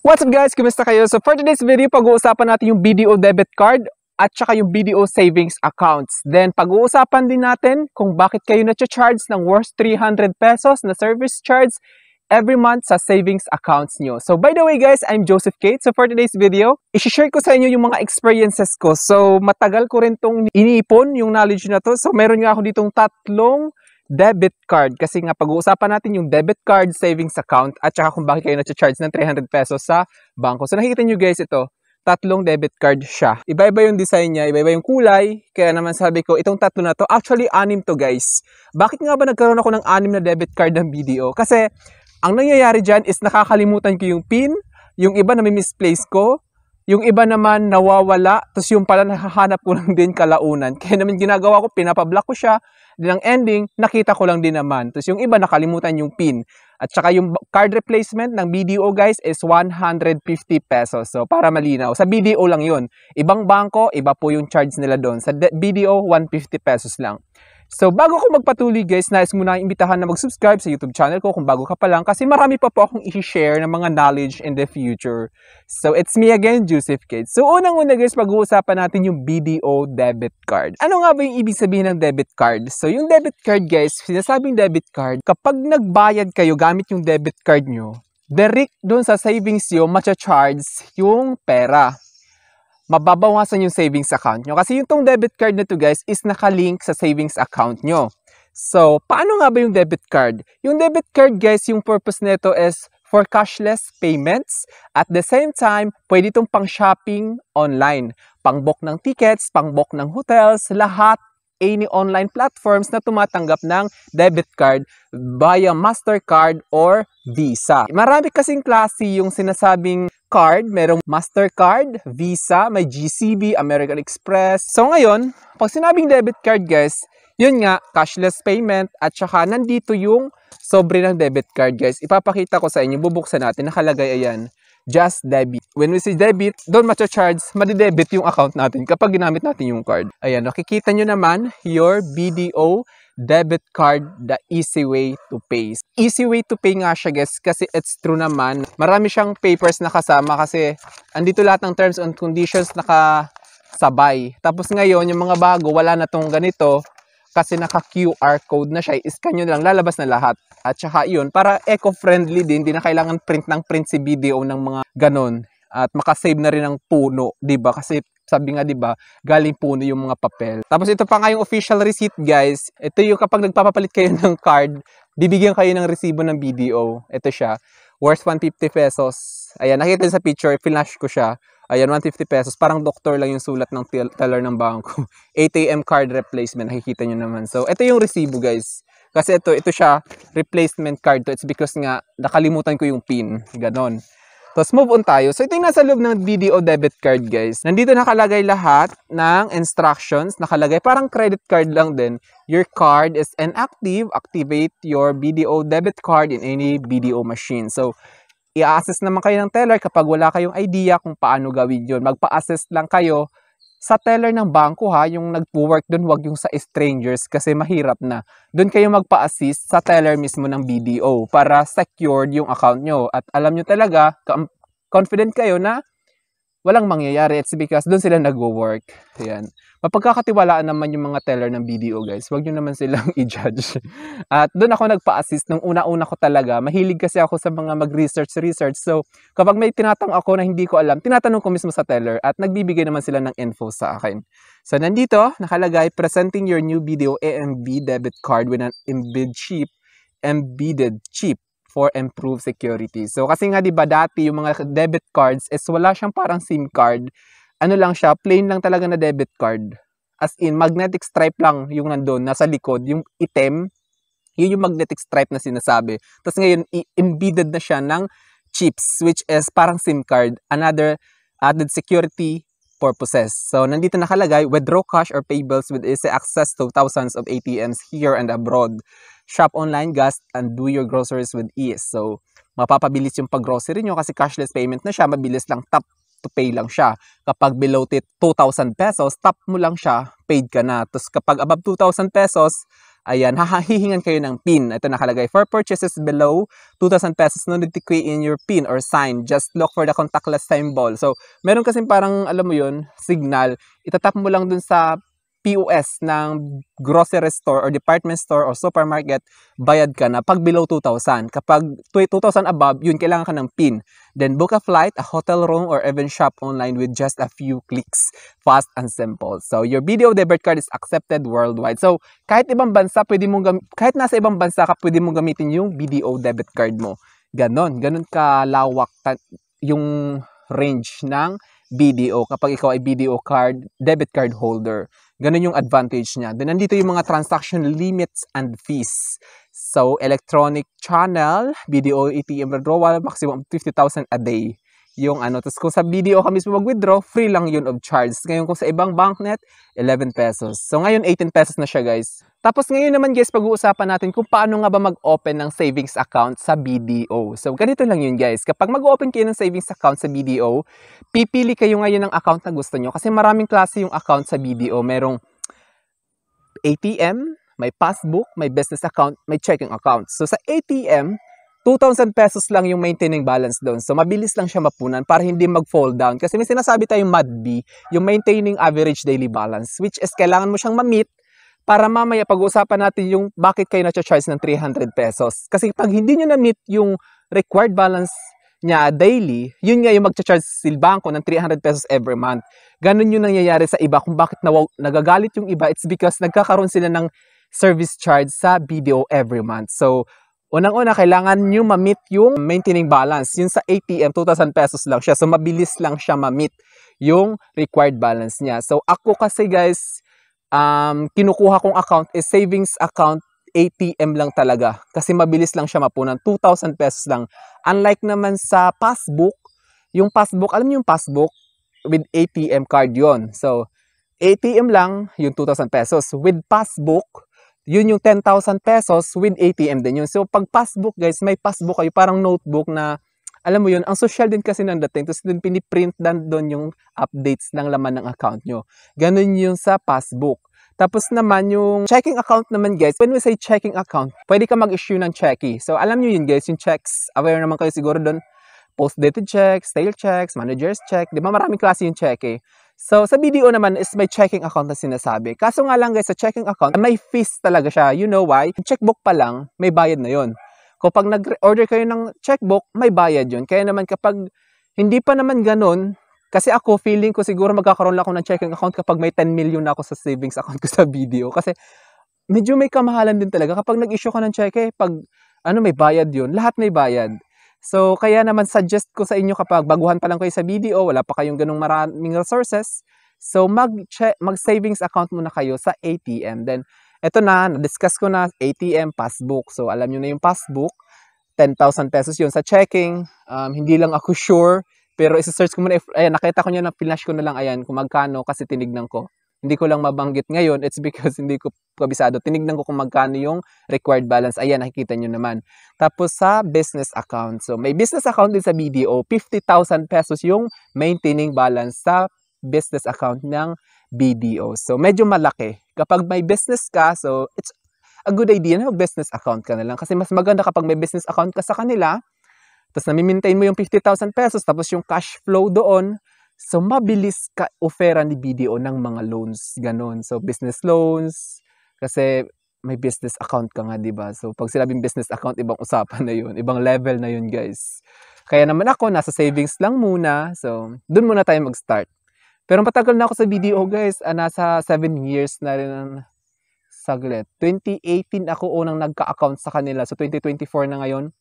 What's up guys? Kumusta kayo? So for today's video, pag-uusapan natin yung BDO debit card at saka yung BDO savings accounts. Then pag-uusapan din natin kung bakit kayo na-charge ng worth 300 pesos na service charge every month sa savings accounts nyo. So by the way guys, I'm Joseph Kate. So for today's video, i-share ko sa inyo yung mga experiences ko. So matagal ko rin tong iniipon yung knowledge na to. So meron nga ako ditong tatlong debit card kasi nga pag-uusapan natin yung debit card savings account at saka kung bakit kayo na-charge ng 300 pesos sa bangko. So nakikita nyo guys ito, tatlong debit card siya. Iba-iba yung design niya, iba-iba yung kulay. Kaya naman sabi ko, itong tatlo na to, actually 6 to guys. Bakit nga ba nagkaroon ako ng 6 na debit card ng BDO? Kasi ang nangyayari dyan is nakakalimutan ko yung PIN, yung iba na misplace ko, yung iba naman nawawala, tapos yung pala nakahanap ko lang din kalaunan. Kaya naman ginagawa ko, pinapablock ko siya. Din ang ending, nakita ko lang din naman. Tapos yung iba nakalimutan yung PIN. At saka yung card replacement ng BDO guys is 150 pesos. So para malinaw, sa BDO lang yun. Ibang bangko, iba po yung charge nila doon. Sa BDO, 150 pesos lang. So bago ko magpatuloy guys, nais muna imbitahan na mag-subscribe sa YouTube channel ko kung bago ka pa lang kasi marami pa po akong i-share ng mga knowledge in the future. So it's me again, Joseph Kate. So unang-una guys, pag-uusapan natin yung BDO debit card. Ano nga ba yung ibig sabihin ng debit card? So yung debit card guys, sinasabing debit card, kapag nagbayad kayo gamit yung debit card nyo, direct doon sa savings nyo, matcha-charge yung pera. Mababawasan yung savings account nyo. Kasi yung tong debit card na to guys is nakalink sa savings account nyo. So, paano nga ba yung debit card? Yung debit card guys, yung purpose nito is for cashless payments. At the same time, pwede itong pang-shopping online. Pang-book ng tickets, pang-book ng hotels, lahat any online platforms na tumatanggap ng debit card via Mastercard or Visa. Marami kasing klase yung sinasabing card. Merong Mastercard, Visa, may GCB, American Express. So ngayon, pag sinabing debit card guys, yun nga, cashless payment at saka nandito yung sobre ng debit card guys. Ipapakita ko sa inyo, bubuksan natin, nakalagay ayan. Just debit. When we say debit, doon matcha-charge, madidebit yung account natin kapag ginamit natin yung card. Ayan, nakikita nyo naman, your BDO debit card, the easy way to pay. Easy way to pay nga siya guys kasi it's true naman. Marami siyang papers na kasama kasi andito lahat ng terms and conditions nakasabay. Tapos ngayon, yung mga bago, wala na tong ganito kasi naka-QR code na siya. I-scan nyo lang, lalabas na lahat. At saka yun, para eco-friendly din, di na kailangan print ng print si BDO ng mga ganon. At makasave na rin ng puno, di ba? Kasi sabi nga, di ba, galing puno yung mga papel. Tapos ito pa nga yung official receipt, guys. Ito yung kapag nagpapapalit kayo ng card, bibigyan kayo ng resibo ng BDO. Ito siya, worth 150 pesos. Ayan, nakita sa picture, flash ko siya. Ayan, 150 pesos. Parang doktor lang yung sulat ng teller ng bangko. ATM card replacement, nakikita nyo naman. So, ito yung resibo, guys. Kasi ito siya, replacement card to. It's because nga, nakalimutan ko yung PIN. Ganon. Tapos, move on tayo. So, ito yung nasa loob ng BDO debit card, guys. Nandito nakalagay lahat ng instructions. Nakalagay, parang credit card lang din. Your card is inactive. Activate your BDO debit card in any BDO machine. So, i-assess naman kayo ng teller kapag wala kayong idea kung paano gawin yun. Magpa-assess lang kayo sa teller ng bangko ha, yung nag-work doon, wag yung sa strangers kasi mahirap na. Doon kayo magpa-assist sa teller mismo ng BDO para secured yung account nyo. At alam nyo talaga, confident kayo na walang mangyayari. It's because doon sila nag-work. Ayan. Mapagkakatiwalaan naman yung mga teller ng BDO guys. Huwag nyo naman silang i-judge. At doon ako nagpa-assist nung una-una ko talaga. Mahilig kasi ako sa mga mag-research. So, kapag may tinatanong ako na hindi ko alam, tinatanong ko mismo sa teller at nagbibigay naman sila ng info sa akin. So, nandito, nakalagay, presenting your new BDO AMB debit card with an embedded chip for improved security. So, kasi nga diba dati yung mga debit cards is wala siyang parang SIM card. Ano lang siya, plain lang talaga na debit card. As in, magnetic stripe lang yung nandun, nasa likod, yung item, yun yung magnetic stripe na sinasabi. Tapos ngayon, embedded na siya ng chips, which is parang SIM card, another added security purposes. So, nandito nakalagay, withdraw cash or pay bills with easy access to thousands of ATMs here and abroad. Shop online, gas, and do your groceries with ease. So, mapapabilis yung pag-grocery nyo kasi cashless payment na siya, mabilis lang, tap to pay lang siya. Kapag below 2,000 pesos, tap mo lang siya, paid ka na. Tapos kapag above 2,000 pesos, Ayan, hihingan kayo ng PIN. Ito nakalagay, for purchases below 2,000 pesos, no need to key in your PIN or sign. Just look for the contactless symbol. So, meron kasing parang, alam mo yun, signal. Itatap mo lang dun sa POS ng grocery store or department store or supermarket, bayad ka na pag below 2,000. Kapag 2,000 above, yun, kailangan ka ng PIN. Then book a flight, a hotel room, or even shop online with just a few clicks. Fast and simple. So, your BDO debit card is accepted worldwide. So, kahit ibang bansa, kahit nasa ibang bansa ka, pwede mong gamitin yung BDO debit card mo. Ganon kalawak yung range ng BDO kapag ikaw ay BDO card, debit card holder. Ganun yung advantage niya. Then, nandito yung mga transaction limits and fees. So, electronic channel, BDO ATM withdrawal, maximum 50,000 a day. Yung tapos kung sa BDO ka mismo mag-withdraw, free lang yun of charge. Ngayon kung sa ibang banknet, 11 pesos. So ngayon 18 pesos na siya, guys. Tapos ngayon naman, guys, pag-uusapan natin kung paano nga ba mag-open ng savings account sa BDO. So ganito lang yun, guys. Kapag mag-open kayo ng savings account sa BDO, pipili kayo ngayon ng account na gusto nyo. Kasi maraming klase yung account sa BDO. Merong ATM, may passbook, may business account, may checking account. So sa ATM, 2,000 pesos lang yung maintaining balance doon. So, mabilis lang siya mapunan para hindi mag-fall down. Kasi may sinasabi tayong MADB, yung maintaining average daily balance, which is kailangan mo siyang ma-meet para mamaya pag-uusapan natin yung bakit kayo na-charge ng 300 pesos. Kasi pag hindi nyo na-meet yung required balance niya daily, yun nga yung mag-charge sila bangko ng 300 pesos every month. Ganun yung nangyayari sa iba. Kung bakit nagagalit yung iba, it's because nagkakaroon sila ng service charge sa BDO every month. So, unang-una, kailangan nyo ma-meet yung maintaining balance. Yun sa ATM, 2,000 pesos lang siya. So, mabilis lang siya ma-meet yung required balance niya. So, ako kasi, guys, kinukuha kong account is savings account, ATM lang talaga. Kasi mabilis lang siya mapunan. 2,000 pesos lang. Unlike naman sa passbook, yung passbook, alam niyo yung passbook? With ATM card yon. So, ATM lang, yung 2,000 pesos. With passbook, yun yung 10,000 pesos with ATM din yun. So, pag passbook, guys, may passbook kayo, parang notebook na, alam mo yun, ang social din kasi ng dating. Tapos din piniprint doon yung updates ng laman ng account nyo. Ganun yung sa passbook. Tapos naman yung checking account naman, guys. When we say checking account, pwede ka mag-issue ng cheque. So, alam nyo yun, guys, yung checks. Aware naman kayo siguro doon. Post-dated checks, stale checks, manager's check. Di ba maraming klase yung cheque? So, sa BDO naman is may checking account na sinasabi. Kaso nga lang, guys, sa checking account, may fees talaga siya. You know why? Yung checkbook pa lang, may bayad na yon. Kapag nag-order kayo ng checkbook, may bayad yon. Kaya naman kapag hindi pa naman ganun, kasi ako, feeling ko siguro magkakaroon lang ako ng checking account kapag may 10 million na ako sa savings account ko sa BDO. Kasi medyo may kamahalan din talaga. Kapag nag-issue ka ng cheque, pag may bayad yon. Lahat may bayad. So, kaya naman suggest ko sa inyo kapag baguhan pa lang kayo sa BDO, wala pa kayong ganung maraming resources, so mag-savings account muna kayo sa ATM. Then, eto na-discuss ko na ATM, passbook. So, alam nyo na yung passbook, 10,000 pesos yun sa checking. Hindi lang ako sure, pero isa-search ko muna. Ayan, nakita ko nyo na flash ko na lang, ayan, kung magkano kasi tinignan ko. Hindi ko lang mabanggit ngayon, it's because hindi ko kabisado. Tinignan ko kung magkano yung required balance. Ayan, nakikita nyo naman. Tapos sa business account. So, may business account din sa BDO. 50,000 pesos yung maintaining balance sa business account ng BDO. So, medyo malaki. Kapag may business ka, so it's a good idea na mag-business account ka na lang. Kasi mas maganda kapag may business account ka sa kanila, tapos nami-maintain mo yung 50,000 pesos, tapos yung cash flow doon, so, mabilis ka ofera ni BDO ng mga loans, ganon. So, business loans, kasi may business account ka nga, diba? So, pag sinabing business account, ibang usapan na yun. Ibang level na yun, guys. Kaya naman ako, nasa savings lang muna. So, dun muna tayo mag-start. Pero matagal na ako sa BDO, guys. Nasa 7 years na rin. Saglit. 2018 ako unang nagka-account sa kanila. So, 2024 na ngayon.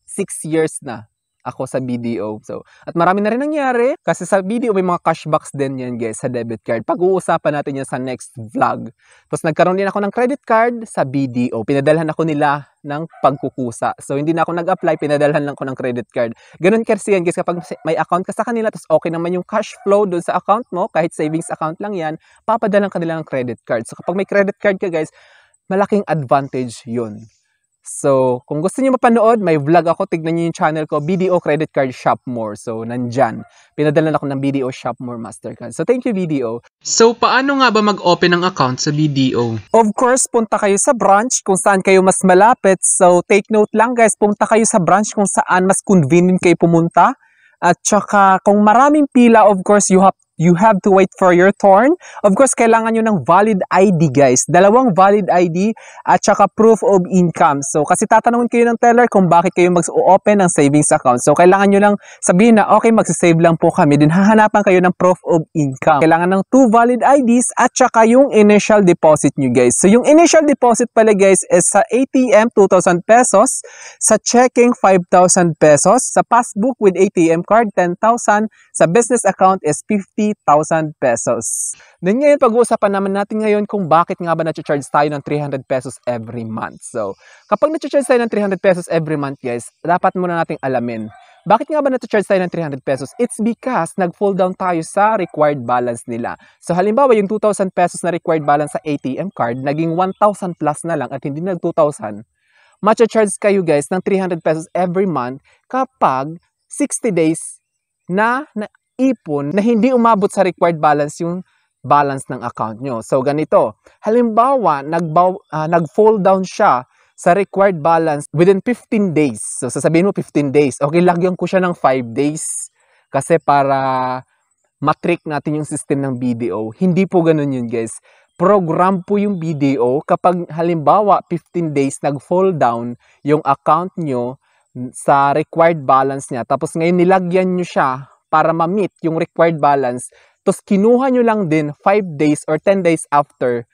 6 years na ako sa BDO. So, at marami na rin nangyari kasi sa BDO may mga cashbacks din yan, guys, sa debit card. Pag-uusapan natin yan sa next vlog. Tapos nagkaroon din ako ng credit card sa BDO. Pinadalhan ako nila ng pagkukusa. So, hindi na ako nag-apply, pinadalhan lang ko ng credit card. Ganun kasi yan, guys, kapag may account ka sa kanila, tapos okay naman yung cash flow doon sa account mo, kahit savings account lang yan, papadalan ka nila ng credit card. So, kapag may credit card ka, guys, malaking advantage yun. So, kung gusto niyo mapanood, may vlog ako. Tignan niyo yung channel ko, BDO Credit Card Shop More. So, nandyan. Pinadalan ako ng BDO Shop More Mastercard. So, thank you, BDO. So, paano nga ba mag-open ng account sa BDO? Of course, punta kayo sa branch kung saan kayo mas malapit. So, take note lang guys, punta kayo sa branch kung saan mas convenient kayo pumunta. At saka, kung maraming pila, of course, you have to wait for your turn. Of course, kailangan nyo ng valid ID, guys. 2 valid ID at saka proof of income. So, kasi tatanungin kayo ng teller kung bakit kayo mag-open ng savings account. So, kailangan nyo lang sabihin na, okay, magsisave lang po kami. Din hahanapan kayo ng proof of income. Kailangan ng 2 valid IDs at saka yung initial deposit nyo, guys. So, yung initial deposit pala, guys, is sa ATM, 2,000 pesos. Sa checking, 5,000 pesos. Sa passbook with ATM card, 10,000. Sa business account is 50,000 pesos. Then ngayon, pag-uusapan naman natin ngayon kung bakit nga ba na-charge tayo ng 300 pesos every month. So, kapag na-charge tayo ng 300 pesos every month, guys, dapat muna nating alamin. Bakit nga ba na-charge tayo ng 300 pesos? It's because nag-fall down tayo sa required balance nila. So, halimbawa, yung 2,000 pesos na required balance sa ATM card, naging 1,000 plus na lang at hindi nag 2,000. Ma-charge kayo, guys, ng 300 pesos every month kapag 60 days na ipon na hindi umabot sa required balance yung balance ng account nyo. So, ganito. Halimbawa, nag-fall down siya sa required balance within 15 days. So, sasabihin mo 15 days. Okay, lagyan ko siya ng 5 days kasi para matrick natin yung system ng BDO. Hindi po ganun yun, guys. Program po yung BDO kapag halimbawa 15 days nag-fall down yung account nyo sa required balance niya. Tapos ngayon nilagyan nyo siya para ma-meet yung required balance. Tapos kinuha nyo lang din 5 days or 10 days after,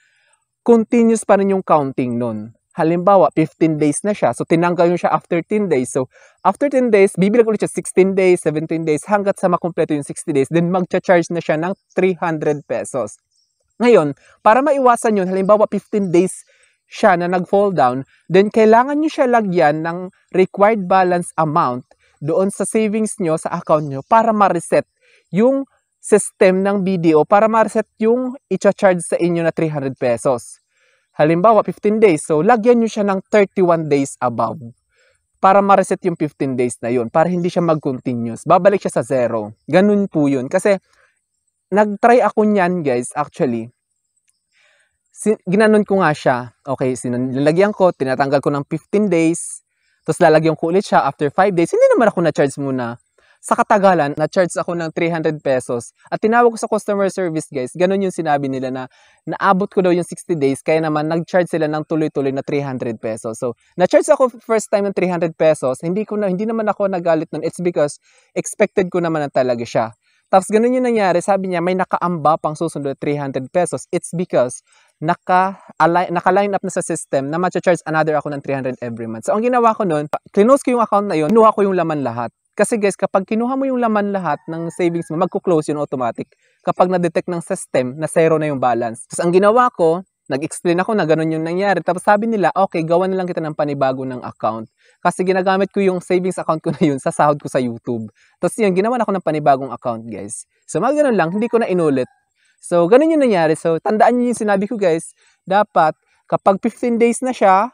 continuous pa rin yung counting nun. Halimbawa, 15 days na siya. So, tinanggal nyo siya after 10 days. So, after 10 days, bibilag ulit siya 16 days, 17 days, hanggat sa makumpleto yung 60 days. Then, magcha-charge na siya ng 300 pesos. Ngayon, para maiwasan yun, halimbawa, 15 days siya na nag-fall down, then kailangan nyo siya lagyan ng required balance amount doon sa savings nyo, sa account nyo, para ma-reset yung system ng BDO, para ma-reset yung i-charge sa inyo na 300 pesos. Halimbawa, 15 days. So, lagyan nyo siya ng 31 days above para ma-reset yung 15 days na yun, para hindi siya mag-continuous. Babalik siya sa zero. Ganun po yun. Kasi, nag-try ako niyan, guys, actually. Ginanon ko nga siya. Okay, nilagyan ko, tinatanggal ko ng 15 days, tapos lalagyan ko ulit siya after 5 days. Hindi naman ako na-charge muna. Sa katagalan, na-charge ako ng 300 pesos. At tinawag ko sa customer service, guys. Ganon yung sinabi nila na naabot ko daw yung 60 days, kaya naman nag-charge sila ng tuloy-tuloy na 300 pesos. So, na-charge ako first time ng 300 pesos. Hindi naman ako nagalit nun. It's because expected ko naman na talaga siya. Tapos ganun yung nangyari, sabi niya may nakaamba pang susunod 300 pesos. It's because naka-line up na sa system na ma-charge another ako ng 300 every month. So ang ginawa ko nun, close ko yung account na yun, kinuha ko yung laman lahat. Kasi guys, kapag kinuha mo yung laman lahat ng savings mo, magko-close yun automatic. Kapag na-detect ng system na zero na yung balance. Tapos ang ginawa ko, nag-explain ako na ganun yung nangyari. Tapos sabi nila, okay, gawan na lang kita ng panibago ng account. Kasi ginagamit ko yung savings account ko na yun sa sahod ko sa YouTube. Tapos yun, ginawan ako ng panibagong account, guys. So, mga ganun lang, hindi ko na inulit. So, ganun yung nangyari. So, tandaan nyo yung sinabi ko, guys. Dapat, kapag 15 days na siya,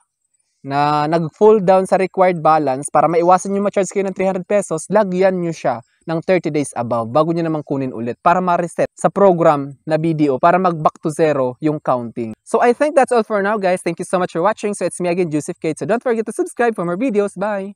na nag-fall down sa required balance, para maiwasan nyo ma-charge kayo ng 300 pesos, lagyan nyo siya ng 30 days above bago nyo naman kunin ulit para ma-reset sa program na BDO, para mag-back to zero yung counting. So, I think that's all for now, guys. Thank you so much for watching. So, it's me again, Joseph Kate. So, don't forget to subscribe for more videos. Bye!